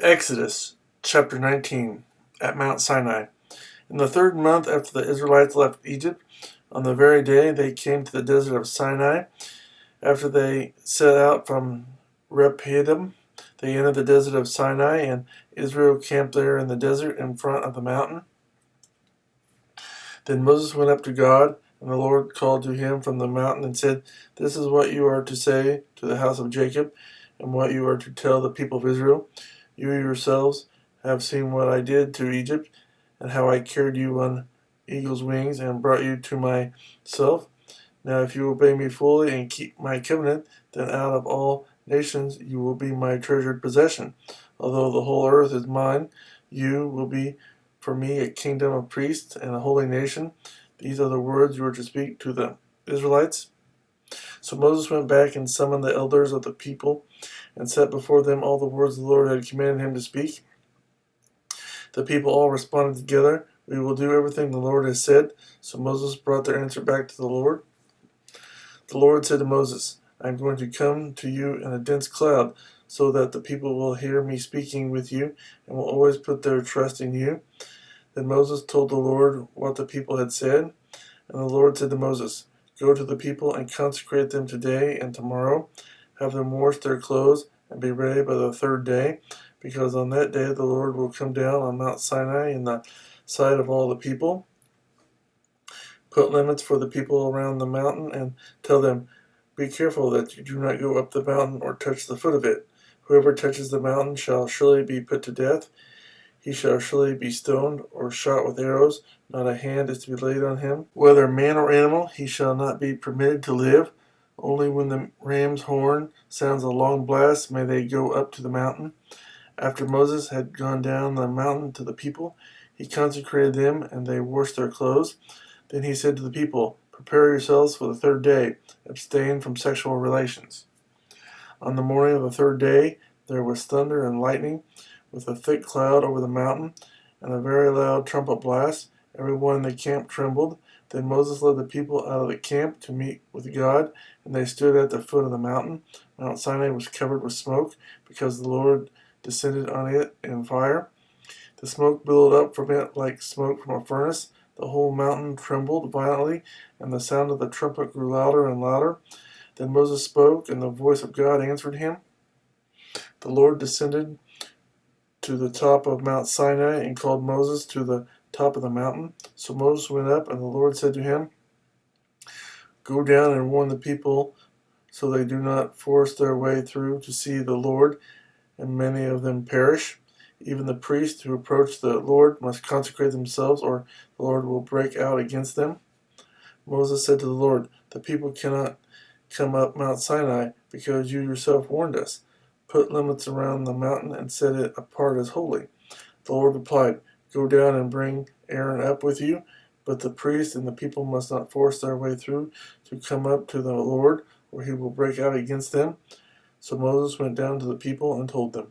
Exodus chapter 19 at Mount Sinai. In the third month after the Israelites left Egypt, on the very day they came to the desert of Sinai, after they set out from Rephidim, they entered the desert of Sinai, and Israel camped there in the desert in front of the mountain. Then Moses went up to God, and the Lord called to him from the mountain and said, "This is what you are to say to the house of Jacob, and what you are to tell the people of Israel. You yourselves have seen what I did to Egypt, and how I carried you on eagle's wings and brought you to myself. Now if you obey me fully and keep my covenant, then out of all nations you will be my treasured possession. Although the whole earth is mine, you will be for me a kingdom of priests and a holy nation. These are the words you are to speak to the Israelites." So Moses went back and summoned the elders of the people and set before them all the words the Lord had commanded him to speak. The people all responded together, "We will do everything the Lord has said." So Moses brought their answer back to the Lord. The Lord said to Moses, "I am going to come to you in a dense cloud, so that the people will hear me speaking with you and will always put their trust in you." Then Moses told the Lord what the people had said, and the Lord said to Moses, "Go to the people and consecrate them today and tomorrow. Have them wash their clothes and be ready by the third day, because on that day the Lord will come down on Mount Sinai in the sight of all the people. Put limits for the people around the mountain and tell them, 'Be careful that you do not go up the mountain or touch the foot of it. Whoever touches the mountain shall surely be put to death. He shall surely be stoned or shot with arrows. Not a hand is to be laid on him. Whether man or animal, he shall not be permitted to live. Only when the ram's horn sounds a long blast may they go up to the mountain.'" After Moses had gone down the mountain to the people, he consecrated them, and they washed their clothes. Then he said to the people, "Prepare yourselves for the third day. Abstain from sexual relations." On the morning of the third day, there was thunder and lightning, with a thick cloud over the mountain, and a very loud trumpet blast. Everyone in the camp trembled. Then Moses led the people out of the camp to meet with God, and they stood at the foot of the mountain. Mount Sinai was covered with smoke, because the Lord descended on it in fire. The smoke billowed up from it like smoke from a furnace. The whole mountain trembled violently, and the sound of the trumpet grew louder and louder. Then Moses spoke, and the voice of God answered him. The Lord descended to the top of Mount Sinai and called Moses to the top of the mountain. So Moses went up, and the Lord said to him, "Go down and warn the people so they do not force their way through to see the Lord, and many of them perish. Even the priests who approach the Lord must consecrate themselves, or the Lord will break out against them." Moses said to the Lord, "The people cannot come up Mount Sinai, because you yourself warned us. Put limits around the mountain and set it apart as holy." The Lord replied, "Go down and bring Aaron up with you, but the priests and the people must not force their way through to come up to the Lord, or he will break out against them." So Moses went down to the people and told them.